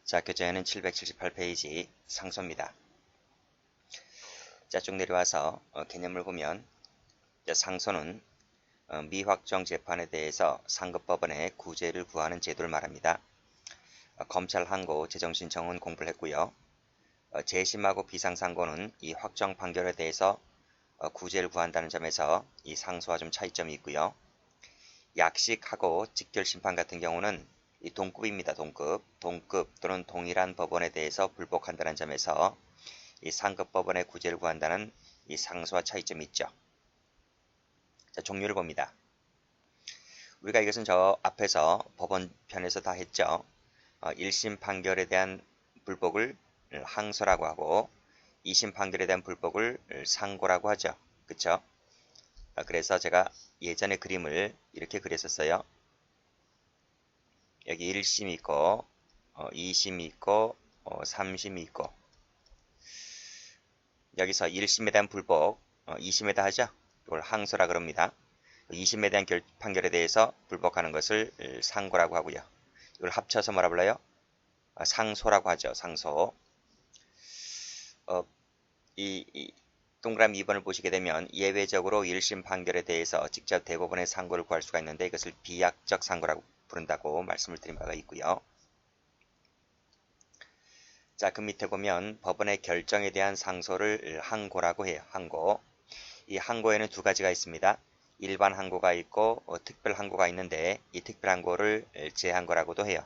자, 교재는 778페이지 상소입니다. 자, 쭉 내려와서 개념을 보면 상소는 미확정 재판에 대해서 상급법원에 구제를 구하는 제도를 말합니다. 검찰 항고, 재정신청은 공부를 했고요. 재심하고 비상상고는 이 확정 판결에 대해서 구제를 구한다는 점에서 이 상소와 좀 차이점이 있고요. 약식하고 직결심판 같은 경우는 이 동급입니다. 동급 또는 동일한 법원에 대해서 불복한다는 점에서 이 상급 법원의 구제를 구한다는 이 상소와 차이점이 있죠. 자, 종류를 봅니다. 우리가 이것은 저 앞에서 법원 편에서 다 했죠. 1심 판결에 대한 불복을 항소라고 하고 2심 판결에 대한 불복을 상고라고 하죠. 그쵸? 그래서 제가 예전에 그림을 이렇게 그렸었어요. 여기 1심이 있고 2심이 있고 3심이 있고 여기서 1심에 대한 불복 2심에다 하죠. 이걸 항소라 그럽니다. 2심에 대한 판결에 대해서 불복하는 것을 상고라고 하고요. 이걸 합쳐서 뭐라 불러요? 상소라고 하죠. 상소. 이 동그라미 2번을 보시게 되면 예외적으로 1심 판결에 대해서 직접 대법원에 상고를 구할 수가 있는데 이것을 비약적 상고라고 부른다고 말씀을 드린 바가 있고요. 자, 그 밑에 보면 법원의 결정에 대한 상소를 항고라고 해요. 항고. 이 항고에는 두 가지가 있습니다. 일반 항고가 있고 특별 항고가 있는데 이 특별 항고를 재항고라고도 해요.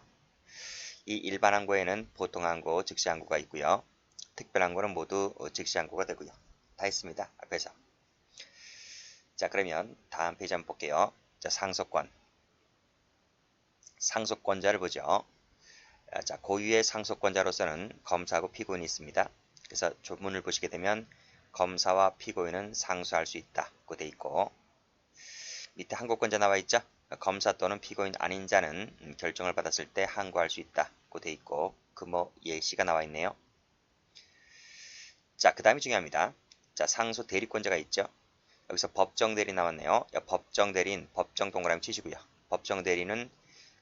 이 일반 항고에는 보통 항고, 즉시 항고가 있고요. 특별 항고는 모두 즉시 항고가 되고요. 다 했습니다. 앞에서. 자, 그러면 다음 페이지 한번 볼게요. 자, 상소권. 상소권자를 보죠. 자, 고유의 상소권자로서는 검사하고 피고인이 있습니다. 그래서 조문을 보시게 되면 검사와 피고인은 상소할 수 있다고 되어 있고 밑에 항고권자 나와 있죠. 검사 또는 피고인 아닌 자는 결정을 받았을 때 항고할 수 있다고 되어 있고 그 예시가 나와 있네요. 자, 그 다음이 중요합니다. 자, 상소 대리권자가 있죠. 여기서 법정 대리 나왔네요. 법정 대리인 법정 동그라미 치시고요. 법정 대리는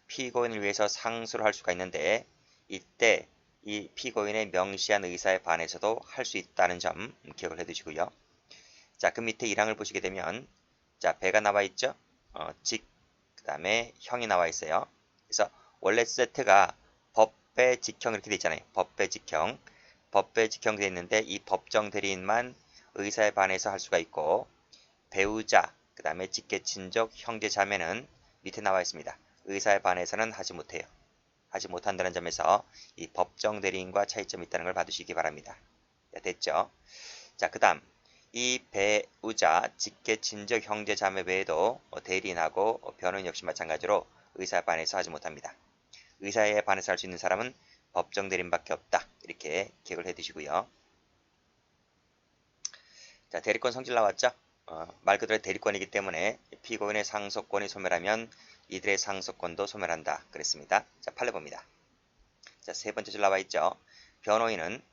피고인을 위해서 상소를 할 수가 있는데 이때 이 피고인의 명시한 의사에 반해서도 할 수 있다는 점 기억을 해두시고요. 자, 그 밑에 1항을 보시게 되면 자, 배가 나와 있죠. 그 다음에 형이 나와 있어요. 그래서 원래 세트가 법배 직형 이렇게 돼 있잖아요. 법배 직형 되어 있는데 이 법정 대리인만 의사에 반해서 할 수가 있고 배우자, 그 다음에 직계친족, 형제 자매는 밑에 나와 있습니다. 의사에 반해서는 하지 못해요. 하지 못한다는 점에서 이 법정 대리인과 차이점이 있다는 걸 봐두시기 바랍니다. 자, 됐죠? 자, 그 다음 이 배우자, 직계친족, 형제 자매 외에도 대리인하고 변호인 역시 마찬가지로 의사에 반해서 하지 못합니다. 의사에 반해서 할 수 있는 사람은 법정 대리인밖에 없다. 이렇게 기억을 해두시고요. 자, 대리권 성질 나왔죠? 말 그대로 대리권이기 때문에 피고인의 상소권이 소멸하면 이들의 상소권도 소멸한다. 그랬습니다. 자, 판례 봅니다. 자, 세 번째 줄 나와 있죠. 변호인은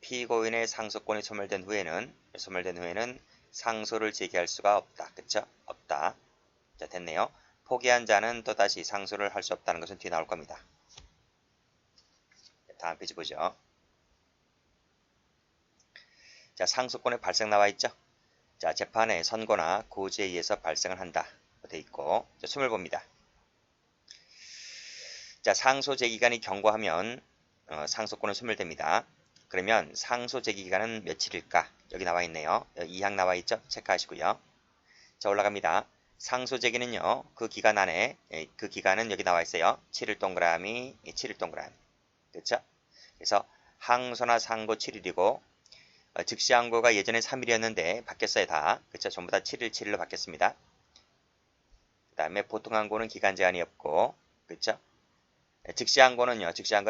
피고인의 상소권이 소멸된 후에는 상소를 제기할 수가 없다. 그쵸? 없다. 자, 됐네요. 포기한 자는 또다시 상소를 할 수 없다는 것은 뒤에 나올 겁니다. 다음 페이지 보죠. 자, 상소권의 발생 나와 있죠. 자, 재판의 선고나 고지에 의해서 발생을 한다. 되어 있고, 자, 숨을 봅니다. 자, 상소 제기간이 경과하면 상소권은 소멸됩니다. 그러면 상소 제기기간은 며칠일까? 여기 나와 있네요. 2항 나와 있죠? 체크하시고요. 자, 올라갑니다. 상소 제기는요, 그 기간은 여기 나와 있어요. 7일 동그라미, 7일 동그라미. 그렇죠? 그래서 항소나 상고 7일이고, 즉시 항고가 예전에 3일이었는데 바뀌었어요 다. 그렇죠? 전부 다 7일 7일로 바뀌었습니다. 그 다음에 보통 항고는 기간 제한이 없고, 그렇죠? 즉시 항고는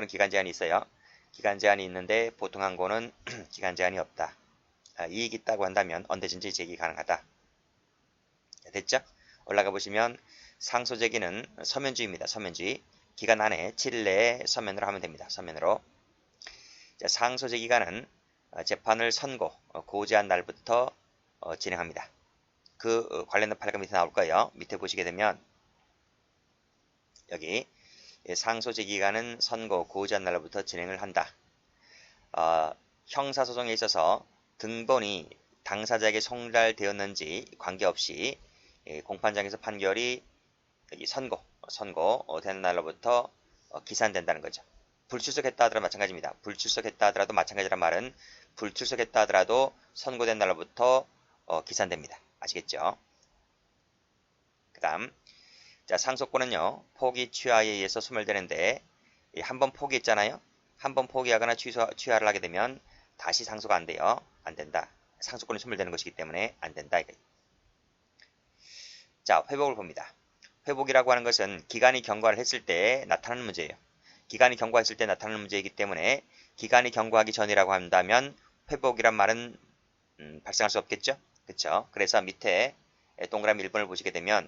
기간 제한이 있어요. 기간 제한이 있는데 보통 항고는 기간 제한이 없다. 이익이 있다고 한다면 언제든지 제기 가능하다. 됐죠? 올라가 보시면 상소 제기는 서면주의입니다. 서면주의. 기간 안에 7일 내에 서면으로 하면 됩니다. 서면으로. 자, 상소 제기간은 재판을 고지한 날부터 진행합니다. 그 관련된 판례가 밑에 나올 거예요. 밑에 보시게 되면 여기 상소 제기기간은 선고, 고의한 날로부터 진행을 한다. 형사소송에 있어서 등본이 당사자에게 송달되었는지 관계없이 공판장에서 판결이 선고되는 날로부터 기산된다는 거죠. 불출석했다 하더라도 마찬가지입니다. 불출석했다 하더라도 마찬가지란 말은 불출석했다 하더라도 선고된 날로부터 기산됩니다. 아시겠죠? 그 다음 자, 상속권은요. 포기 취하에 의해서 소멸되는데 한 번 포기했잖아요. 한 번 포기하거나 취하를 하게 되면 다시 상소가 안 돼요. 안 된다. 상속권이 소멸되는 것이기 때문에 안 된다. 자, 회복을 봅니다. 회복이라고 하는 것은 기간이 경과를 했을 때 나타나는 문제예요. 기간이 경과했을 때 나타나는 문제이기 때문에 기간이 경과하기 전이라고 한다면 회복이란 말은 발생할 수 없겠죠? 그렇죠? 그래서 밑에 동그라미 1번을 보시게 되면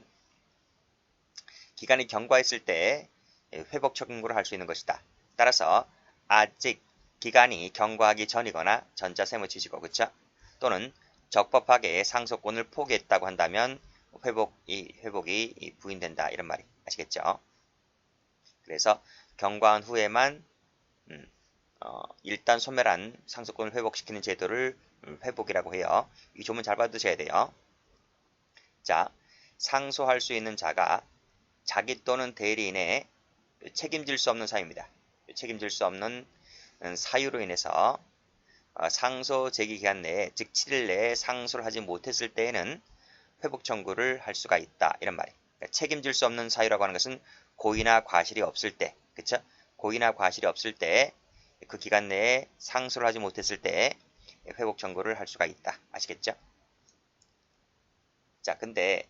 기간이 경과했을 때 회복 청구를 할 수 있는 것이다. 따라서 아직 기간이 경과하기 전이거나 전자세무치시고 그렇죠? 또는 적법하게 상속권을 포기했다고 한다면 회복이 부인된다 이런 말이 아시겠죠? 그래서 경과한 후에만 일단 소멸한 상속권을 회복시키는 제도를 회복이라고 해요. 이 조문 잘 받으셔야 돼요. 자, 상소할 수 있는 자가 자기 또는 대리인의 책임질 수 없는 사유입니다. 책임질 수 없는 사유로 인해서 상소 제기 기간 내에 즉 7일 내에 상소를 하지 못했을 때에는 회복 청구를 할 수가 있다 이런 말이에요. 그러니까 책임질 수 없는 사유라고 하는 것은 고의나 과실이 없을 때, 그쵸? 고의나 과실이 없을 때 그 기간 내에 상소를 하지 못했을 때 회복 청구를 할 수가 있다. 아시겠죠? 자, 근데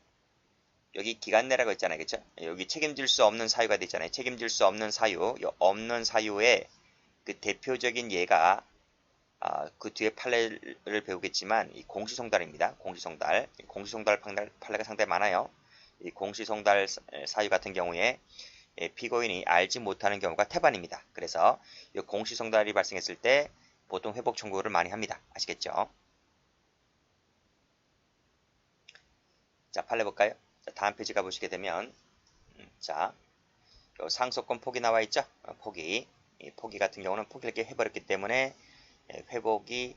여기 기간 내라고 했잖아요. 그쵸? 여기 책임질 수 없는 사유가 되어 있잖아요. 책임질 수 없는 사유, 없는 사유의 그 대표적인 예가 그 뒤에 판례를 배우겠지만 이 공시송달입니다. 공시송달. 공시송달 판례가 상당히 많아요. 이 공시송달 사유 같은 경우에 피고인이 알지 못하는 경우가 태반입니다. 그래서 이 공시송달이 발생했을 때 보통 회복 청구를 많이 합니다. 아시겠죠? 자, 판례 볼까요? 자, 다음 페이지 가보시게 되면 자, 요 상속권 포기 나와 있죠? 포기. 이 포기 같은 경우는 포기를 이렇게 해버렸기 때문에 회복이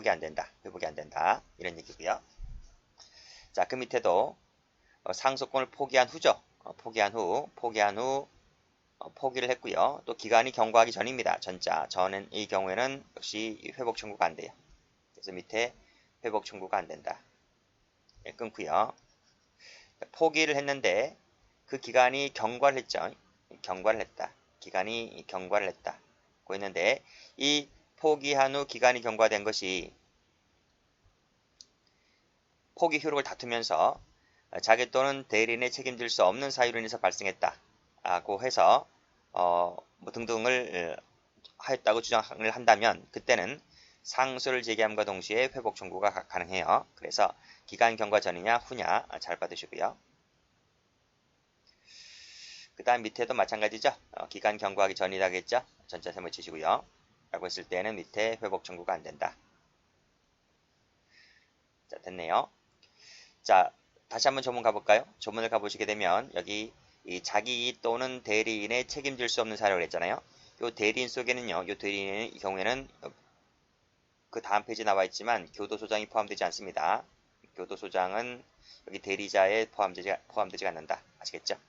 안 된다. 회복이 안 된다. 이런 얘기고요. 자, 그 밑에도 상속권을 포기한 후죠. 포기한 후 포기를 했고요. 또 기간이 경과하기 전입니다. 전은 이 경우에는 역시 회복 청구가 안 돼요. 그래서 밑에 회복 청구가 안 된다. 끊고요. 포기를 했는데 그 기간이 경과를 했죠. 경과를 했다. 기간이 경과를 했다. 고 했는데 이 포기한 후 기간이 경과된 것이 포기 효력을 다투면서 자기 또는 대리인의 책임질 수 없는 사유로 인해서 발생했다고 해서 뭐 등등을 하였다고 주장을 한다면 그때는 상소를 제기함과 동시에 회복 청구가 가능해요. 그래서 기간 경과 전이냐 후냐 잘 받으시고요. 그 다음 밑에도 마찬가지죠. 기간 경과하기 전이라겠죠. 전자세모 치시고요. 라고 했을 때는 밑에 회복 청구가 안 된다. 자, 됐네요. 자, 다시 한번 조문 가볼까요? 조문을 가보시게 되면 여기 이 자기 또는 대리인의 책임질 수 없는 사유라고 했잖아요. 이 대리인 속에는요. 이 대리인의 경우에는 그 다음 페이지에 나와 있지만 교도소장이 포함되지 않습니다. 교도소장은 여기 대리자에 포함되지 않는다. 아시겠죠?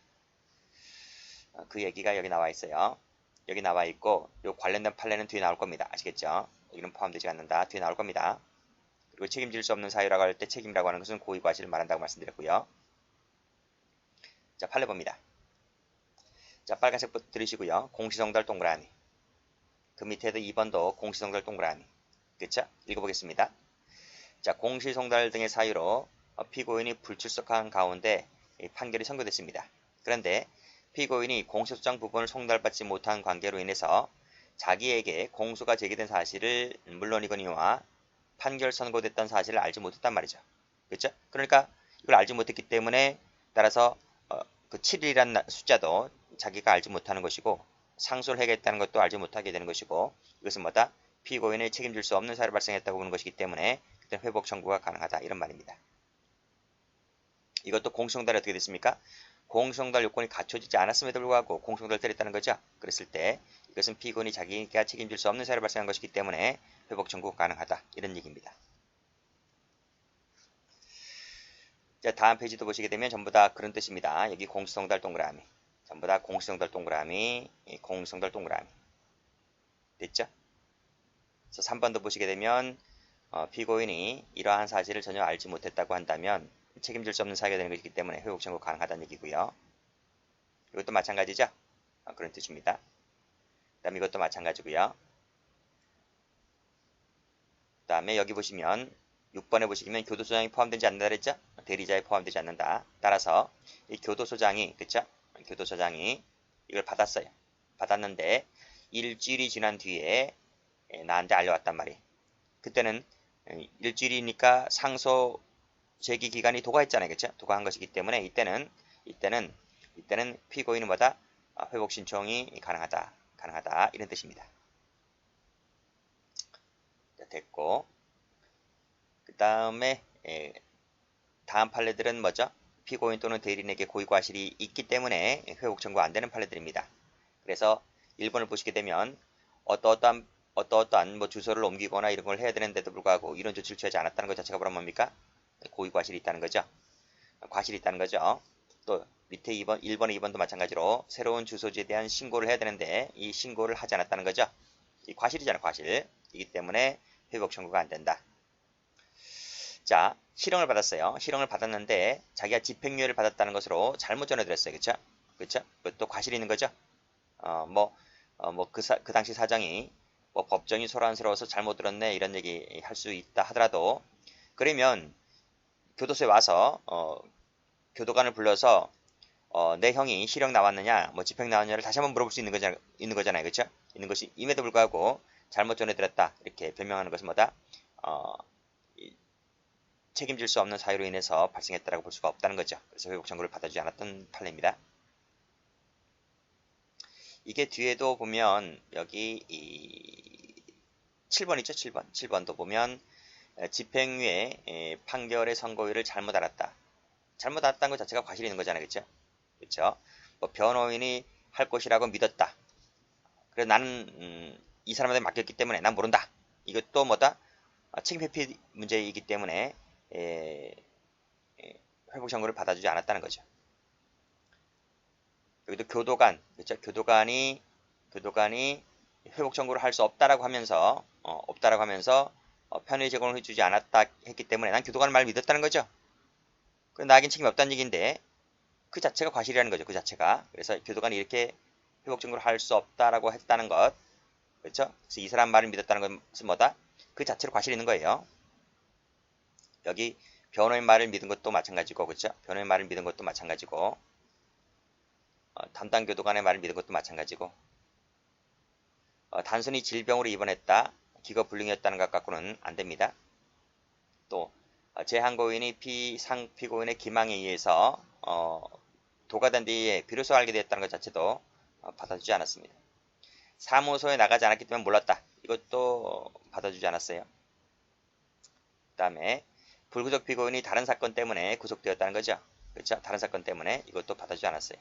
그 얘기가 여기 나와 있어요. 여기 나와 있고 요 관련된 판례는 뒤에 나올 겁니다. 아시겠죠? 여기는 포함되지 않는다. 뒤에 나올 겁니다. 그리고 책임질 수 없는 사유라고 할 때 책임이라고 하는 것은 고의 과실을 말한다고 말씀드렸고요. 자, 판례 봅니다. 자, 빨간색부터 들으시고요. 공시송달 동그라미. 그 밑에도 2번도 공시송달 동그라미. 그쵸? 읽어보겠습니다. 자, 공시송달 등의 사유로 피고인이 불출석한 가운데 판결이 선고됐습니다. 그런데 피고인이 공시소장 부분을 송달받지 못한 관계로 인해서 자기에게 공소가 제기된 사실을 물론이거니와 판결 선고됐던 사실을 알지 못했단 말이죠. 그렇죠? 그러니까 이걸 알지 못했기 때문에 따라서 그 7이라는 숫자도 자기가 알지 못하는 것이고 상소를 해야겠다는 것도 알지 못하게 되는 것이고 이것은 뭐다? 피고인의 책임질 수 없는 사유를 발생했다고 보는 것이기 때문에 그때 회복 청구가 가능하다 이런 말입니다. 이것도 공시송달이 어떻게 됐습니까? 공소동달 요건이 갖춰지지 않았음에도 불구하고 공소동달을 때렸다는 거죠. 그랬을 때 이것은 피고인이 자기가 책임질 수 없는 사유로 발생한 것이기 때문에 회복 청구 가능하다. 이런 얘기입니다. 자, 다음 페이지도 보시게 되면 전부 다 그런 뜻입니다. 여기 공소동달 동그라미. 전부 다 공소동달 동그라미, 공소동달 동그라미. 됐죠? 그래서 3번도 보시게 되면 피고인이 이러한 사실을 전혀 알지 못했다고 한다면 책임질 수 없는 사유가 되는 것이기 때문에 회복 청구 가능하다는 얘기고요. 이것도 마찬가지죠? 그런 뜻입니다. 그 다음에 이것도 마찬가지고요. 그 다음에 여기 보시면 6번에 보시면 교도소장이 포함되지 않는다 그랬죠? 대리자에 포함되지 않는다. 따라서 이 교도소장이, 그쵸? 교도소장이 이걸 받았어요. 받았는데 일주일이 지난 뒤에 나한테 알려왔단 말이에요. 그때는 일주일이니까 상소 제기 기간이 도과했잖아요. 그쵸? 도과한 것이기 때문에 이때는 피고인은 뭐다? 회복 신청이 가능하다. 이런 뜻입니다. 자, 됐고. 그 다음에 다음 판례들은 뭐죠? 피고인 또는 대리인에게 고의과실이 있기 때문에 회복 청구 안 되는 판례들입니다. 그래서 1번을 보시게 되면 어떠한 뭐 주소를 옮기거나 이런 걸 해야 되는데도 불구하고 이런 조치를 취하지 않았다는 것 자체가 뭐란 뭡니까? 고의과실이 있다는 거죠. 과실이 있다는 거죠. 또 밑에 1번, 2번도 마찬가지로 새로운 주소지에 대한 신고를 해야 되는데 이 신고를 하지 않았다는 거죠. 이 과실이잖아요. 과실이기 때문에 회복 청구가 안 된다. 자, 실형을 받았어요. 실형을 받았는데 자기가 집행유예를 받았다는 것으로 잘못 전해드렸어요. 그쵸? 그쵸? 그것도 과실이 있는 거죠. 그 당시 사정이 뭐 법정이 소란스러워서 잘못 들었네 이런 얘기 할 수 있다 하더라도 그러면 교도소에 와서 교도관을 불러서 내 형이 실형 나왔느냐 뭐 집행 나왔느냐를 다시 한번 물어볼 수 있는 거잖아요. 그쵸? 있는 것이 임에도 불구하고 잘못 전해드렸다 이렇게 변명하는 것은 뭐다? 책임질 수 없는 사유로 인해서 발생했다고 볼 수가 없다는 거죠. 그래서 회복 청구를 받아주지 않았던 판례입니다. 이게 뒤에도 보면 여기 7번 있죠? 7번도 보면 집행유예 판결의 선고일을 잘못 알았다. 잘못 알았다는 것 자체가 과실이 있는 거잖아요. 그렇죠? 그렇죠? 뭐 변호인이 할 것이라고 믿었다. 그래서 나는 이 사람한테 맡겼기 때문에 난 모른다. 이것도 뭐다? 책임 회피 문제이기 때문에 회복 청구를 받아주지 않았다는 거죠. 여기도 교도관, 그렇죠? 교도관이 회복 청구를 할 수 없다라고 하면서 편의 제공을 해주지 않았다 했기 때문에 난 교도관의 말을 믿었다는 거죠. 그럼 나에겐 책임이 없다는 얘기인데 그 자체가 과실이라는 거죠. 그 자체가. 그래서 교도관이 이렇게 회복 청구를 할 수 없다라고 했다는 것, 그렇죠? 그래서 이 사람 말을 믿었다는 것은 뭐다? 그 자체로 과실이 있는 거예요. 여기 변호인 말을 믿은 것도 마찬가지고, 그렇죠? 변호인 말을 믿은 것도 마찬가지고, 담당 교도관의 말을 믿은 것도 마찬가지고, 단순히 질병으로 입원했다, 기거불능이었다는 것 갖고는 안 됩니다. 또 재항고인이 상피고인의 기망에 의해서 도가된 뒤에 비로소 알게 되었다는 것 자체도 받아주지 않았습니다. 사무소에 나가지 않았기 때문에 몰랐다. 이것도 받아주지 않았어요. 그 다음에 불구속 피고인이 다른 사건 때문에 구속되었다는 거죠. 그렇죠? 다른 사건 때문에 이것도 받아주지 않았어요.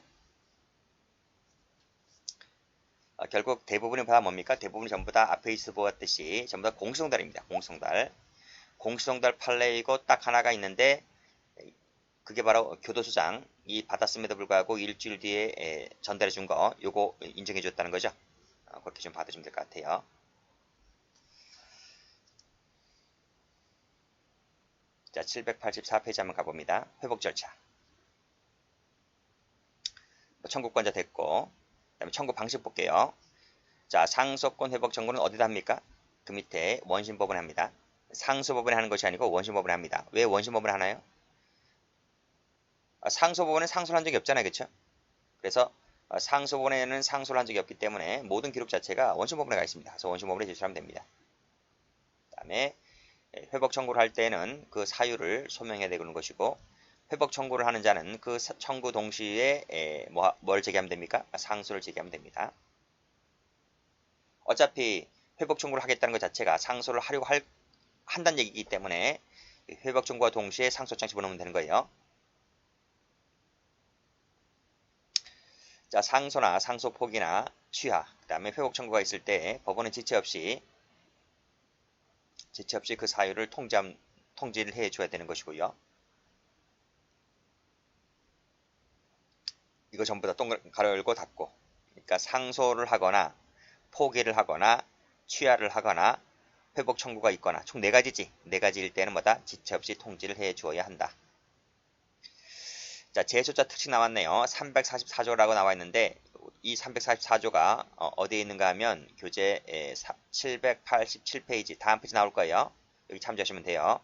결국 대부분이 다 뭡니까? 대부분이 전부 다 앞에 있어 보았듯이 전부 다 공소동달입니다. 공소동달 판례이고 딱 하나가 있는데 그게 바로 교도소장이 받았음에도 불구하고 일주일 뒤에 전달해 준 거 요거 인정해 줬다는 거죠. 그렇게 좀 받아주면 될 것 같아요. 자, 784페이지 한번 가봅니다. 회복 절차. 청구권자 됐고, 그 다음에 청구 방식 볼게요. 자, 상소권 회복 청구는 어디다 합니까? 그 밑에 원심법원에 합니다. 상소법원에 하는 것이 아니고 원심법원에 합니다. 왜 원심법원에 하나요? 상소법원은 상소를 한 적이 없잖아요. 그렇죠? 그래서 상소법원에는 상소를 한 적이 없기 때문에 모든 기록 자체가 원심법원에 가 있습니다. 그래서 원심법원에 제출하면 됩니다. 그 다음에 회복 청구를 할 때는 그 사유를 소명해야 되는 것이고 회복 청구를 하는 자는 그 청구 동시에 뭘 제기하면 됩니까? 상소를 제기하면 됩니다. 어차피 회복 청구를 하겠다는 것 자체가 상소를 하려고 한다는 얘기이기 때문에 회복 청구와 동시에 상소장 집어넣으면 되는 거예요. 자, 상소나 상소 포기나 취하, 그 다음에 회복 청구가 있을 때 법원은 지체 없이 그 사유를 통지를 해줘야 되는 것이고요. 이거 전부 다 가로 열고 닫고. 그러니까 상소를 하거나 포기를 하거나 취하를 하거나 회복 청구가 있거나 총 4가지지. 4가지일 때는 뭐다? 지체 없이 통지를 해 주어야 한다. 자, 제소자 특징 나왔네요. 344조라고 나와 있는데 이 344조가 어디에 있는가 하면 교재 787페이지 다음 페이지 나올 거예요. 여기 참조하시면 돼요.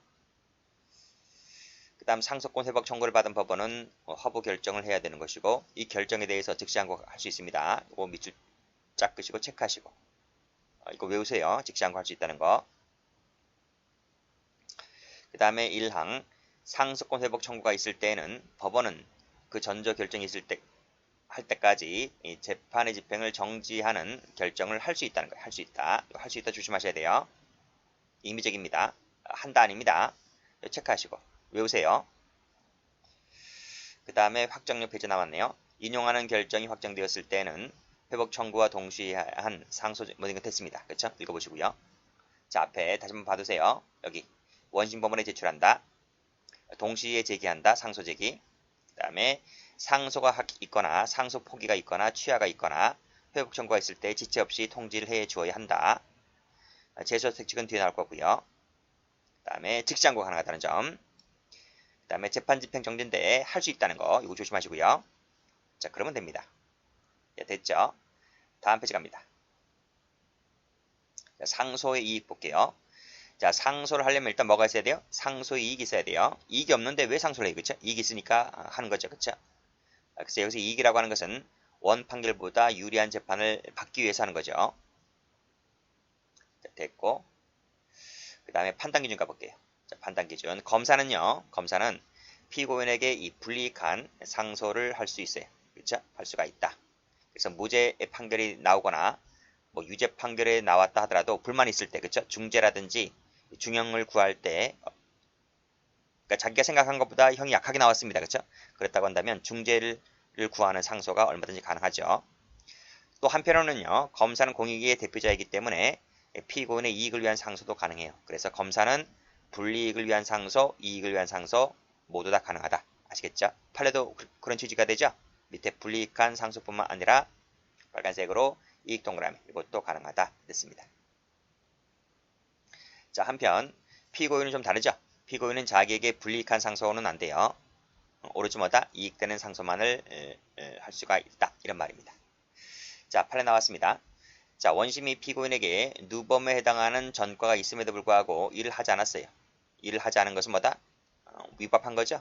그 다음 상소권 회복 청구를 받은 법원은 허브 결정을 해야 되는 것이고 이 결정에 대해서 즉시항고할 수 있습니다. 이거 밑줄 짝 끄시고 체크하시고 이거 외우세요. 즉시항고할 수 있다는 거. 그 다음에 1항 상소권 회복 청구가 있을 때에는 법원은 그 전조 결정이 있을 때 할 때까지 이 재판의 집행을 정지하는 결정을 할 수 있다는 거예요. 할 수 있다. 할 수 있다 조심하셔야 돼요. 임의적입니다. 한다 아닙니다. 체크하시고 외우세요. 그 다음에 확정력 페이지 나왔네요. 인용하는 결정이 확정되었을 때는 회복 청구와 동시한 상소 모든 것 됐습니다. 그렇죠? 읽어보시고요. 자, 앞에 다시 한번 봐두세요. 여기 원심 법원에 제출한다. 동시에 제기한다. 상소 제기. 그 다음에 상소가 있거나 상소 포기가 있거나 취하가 있거나 회복 청구가 있을 때 지체 없이 통지를 해 주어야 한다. 제소 특징은 뒤에 나올 거고요. 그 다음에 즉시항고 가능하다는 점. 그 다음에 재판 집행 정지인데 할 수 있다는 거 이거 조심하시고요. 자, 그러면 됩니다. 네, 됐죠? 다음 페이지 갑니다. 자, 상소의 이익 볼게요. 자, 상소를 하려면 일단 뭐가 있어야 돼요? 상소의 이익이 있어야 돼요. 이익이 없는데 왜 상소를 해요? 그쵸? 이익이 있으니까 하는 거죠. 그쵸? 그래서 여기서 이익이라고 하는 것은 원 판결보다 유리한 재판을 받기 위해서 하는 거죠. 자, 됐고. 그 다음에 판단 기준 가볼게요. 자, 판단 기준. 검사는 피고인에게 이 불이익한 상소를 할 수 있어요. 그렇죠? 할 수가 있다. 그래서 무죄의 판결이 나오거나 뭐 유죄 판결이 나왔다 하더라도 불만이 있을 때, 그렇죠? 중죄라든지 중형을 구할 때, 그러니까 자기가 생각한 것보다 형이 약하게 나왔습니다. 그렇죠? 그렇다고 한다면 중죄를 구하는 상소가 얼마든지 가능하죠. 또 한편으로는요, 검사는 공익의 대표자이기 때문에 피고인의 이익을 위한 상소도 가능해요. 그래서 검사는 불이익을 위한 상소, 이익을 위한 상소 모두 다 가능하다. 아시겠죠? 판례도 그런 취지가 되죠? 밑에 불이익한 상소뿐만 아니라 빨간색으로 이익 동그라미 이것도 가능하다. 됐습니다. 자, 한편 피고인은 좀 다르죠? 피고인은 자기에게 불이익한 상소는 안 돼요. 오로지 뭐다? 이익되는 상소만을 할 수가 있다. 이런 말입니다. 자, 판례 나왔습니다. 자, 원심이 피고인에게 누범에 해당하는 전과가 있음에도 불구하고 일을 하지 않았어요. 일을 하지 않은 것은 뭐다? 위법한 거죠.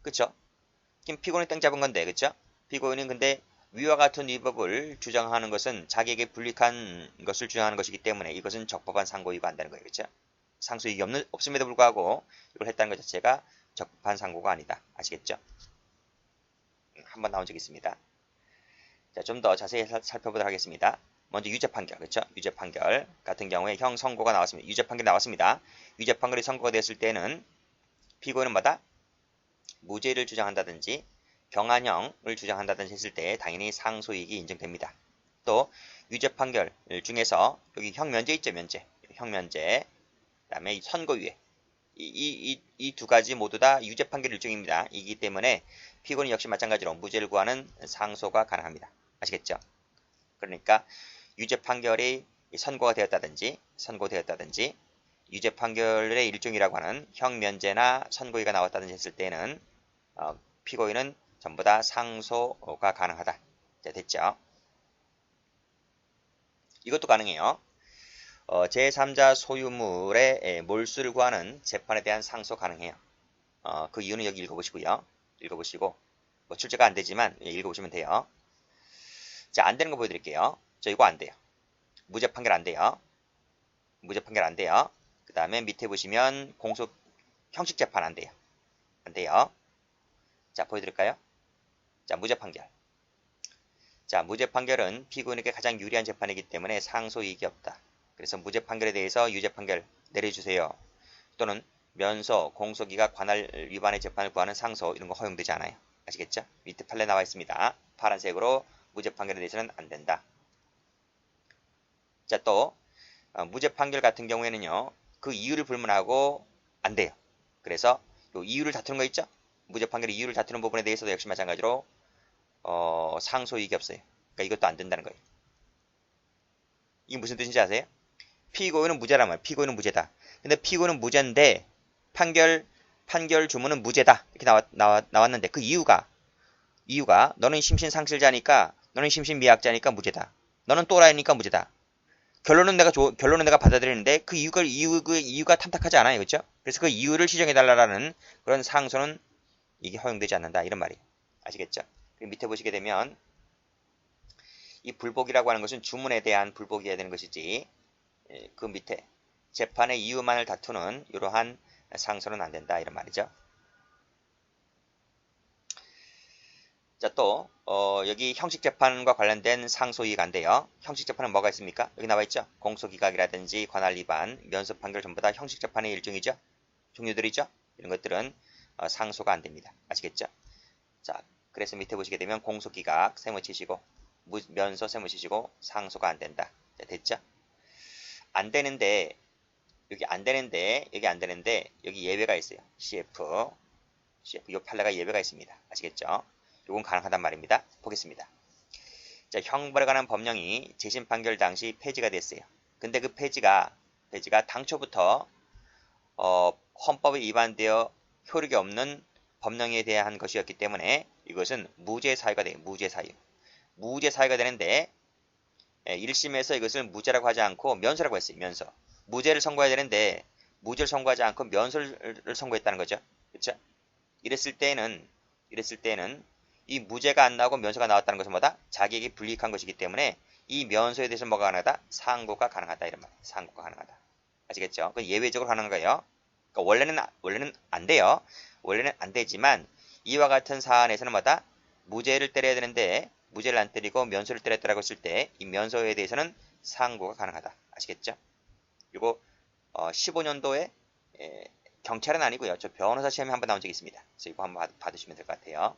그쵸? 지금 피고인이 땡 잡은 건데, 그쵸? 피고인은 근데 위와 같은 위법을 주장하는 것은 자기에게 불이익한 것을 주장하는 것이기 때문에 이것은 적법한 상고이고 한다는 거예요. 그쵸? 상소이익이 없음에도 불구하고 이걸 했다는 것 자체가 적법한 상고가 아니다. 아시겠죠? 한번 나온 적이 있습니다. 자, 좀 더 자세히 살펴보도록 하겠습니다. 먼저 유죄 판결, 그렇죠? 유죄 판결 같은 경우에 형 선고가 나왔습니다. 유죄 판결이 나왔습니다. 유죄 판결이 선고가 됐을 때는 피고인은 뭐다? 무죄를 주장한다든지 병한형을 주장한다든지 했을 때 당연히 상소이익이 인정됩니다. 또 유죄 판결 중에서 여기 형면제 있죠? 면제. 형면제. 그 다음에 선고유예. 이 두 가지 모두 다 유죄 판결 일종입니다. 이기 때문에 피고인 역시 마찬가지로 무죄를 구하는 상소가 가능합니다. 아시겠죠? 그러니까 유죄 판결이 선고되었다든지 유죄 판결의 일종이라고 하는 형면제나 선고유예가 나왔다든지 했을 때는 피고인은 전부 다 상소가 가능하다. 자, 됐죠? 이것도 가능해요. 제3자 소유물의 몰수를 구하는 재판에 대한 상소 가능해요. 그 이유는 여기 읽어보시고요. 읽어보시고 뭐 출제가 안 되지만 읽어보시면 돼요. 자, 안 되는 거 보여드릴게요. 저 이거 안 돼요. 무죄 판결 안 돼요. 무죄 판결 안 돼요. 그 다음에 밑에 보시면 공소 형식 재판 안 돼요. 안 돼요. 자, 보여드릴까요? 자, 무죄 판결. 자, 무죄 판결은 피고인에게 가장 유리한 재판이기 때문에 상소이익이 없다. 그래서 무죄 판결에 대해서 유죄 판결 내려주세요. 또는 면소, 공소기각 관할 위반의 재판을 구하는 상소 이런 거 허용되지 않아요. 아시겠죠? 밑에 판례 나와 있습니다. 파란색으로 무죄 판결에 대해서는 안 된다. 자, 또 무죄 판결 같은 경우에는요. 그 이유를 불문하고 안 돼요. 그래서 요 이유를 다투는 거 있죠? 무죄 판결의 이유를 다투는 부분에 대해서도 역시 마찬가지로 상소이익이 없어요. 그러니까 이것도 안 된다는 거예요. 이게 무슨 뜻인지 아세요? 피고인은 무죄란 말이에요. 피고인은 무죄다. 근데 피고인은 무죄인데 판결 주문은 무죄다. 이렇게 나왔는데 그 이유가 너는 심신상실자니까 너는 심신미약자니까 무죄다. 너는 또라이니까 무죄다. 결론은 내가 받아들이는데 그 이유가 탐탁하지 않아요. 그렇죠? 그래서 그 이유를 시정해 달라라는 그런 상소는 이게 허용되지 않는다. 이런 말이에요. 아시겠죠? 그리고 밑에 보시게 되면 이 불복이라고 하는 것은 주문에 대한 불복이어야 되는 것이지 그 밑에 재판의 이유만을 다투는 이러한 상소는 안 된다. 이런 말이죠. 자, 또 여기 형식재판과 관련된 상소이익안돼요. 형식재판은 뭐가 있습니까? 여기 나와 있죠. 공소기각이라든지 관할위반, 면소판결 전부 다 형식재판의 일종이죠. 종류들이죠. 이런 것들은 상소가 안 됩니다. 아시겠죠? 자, 그래서 밑에 보시게 되면 공소기각 세무치시고 면소 세무치시고 상소가 안 된다. 자, 됐죠? 안 되는데 여기 안 되는데 여기 예외가 있어요. CF 이 판례가 예외가 있습니다. 아시겠죠? 이건 가능하단 말입니다. 보겠습니다. 자, 형벌에 관한 법령이 재심 판결 당시 폐지가 됐어요. 근데 그 폐지가 당초부터 헌법에 위반되어 효력이 없는 법령에 대한 것이었기 때문에 이것은 무죄 사유가 돼요. 무죄 사유가 되는데 1심에서 이것을 무죄라고 하지 않고 면소라고 했어요. 면소. 무죄를 선고해야 되는데 무죄를 선고하지 않고 면소를 선고했다는 거죠. 그렇죠? 이랬을 때는 이 무죄가 안 나오고 면소가 나왔다는 것은 뭐다? 자기에게 불이익한 것이기 때문에 이 면소에 대해서 뭐가 가능하다? 상고가 가능하다. 이런 말이에요. 상고가 가능하다. 아시겠죠? 그 예외적으로 가능한 거예요. 그러니까 원래는 안 돼요. 원래는 안 되지만 이와 같은 사안에서는 뭐다? 무죄를 때려야 되는데 무죄를 안 때리고 면소를 때렸다라고 했을 때 이 면소에 대해서는 상고가 가능하다. 아시겠죠? 그리고 15년도에 경찰은 아니고요. 저 변호사 시험에 한번 나온 적이 있습니다. 그래서 이거 한번 받으시면 될 것 같아요.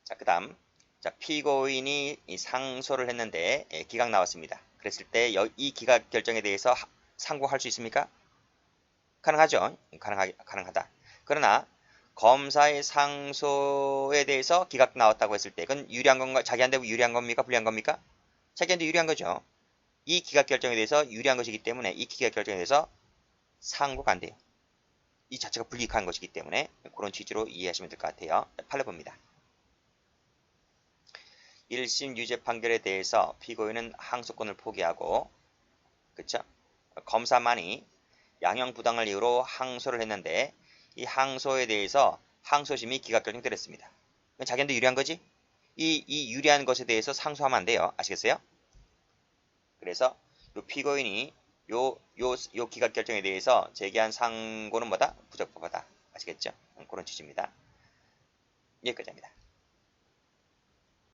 자, 그 다음. 자, 피고인이 상소를 했는데 기각 나왔습니다. 그랬을 때 이 기각 결정에 대해서 상고할 수 있습니까? 가능하죠. 가능하다. 그러나 검사의 상소에 대해서 기각 나왔다고 했을 때 그건 유리한 건가? 자기한테 유리한 겁니까? 불리한 겁니까? 자기한테 유리한 거죠. 이 기각 결정에 대해서 유리한 것이기 때문에 이 기각 결정에 대해서 상고가 안 돼요. 이 자체가 불이익한 것이기 때문에 그런 취지로 이해하시면 될 것 같아요. 판례 봅니다. 1심 유죄 판결에 대해서 피고인은 항소권을 포기하고 그쵸? 검사만이 양형부당을 이유로 항소를 했는데 이 항소에 대해서 항소심이 기각결정을 했습니다. 자기한테 유리한 거지? 이 유리한 것에 대해서 상소하면 안 돼요. 아시겠어요? 그래서 요 피고인이 요 기각결정에 대해서 제기한 상고는 뭐다? 부적법하다. 아시겠죠? 그런 취지입니다. 여기까지 합니다.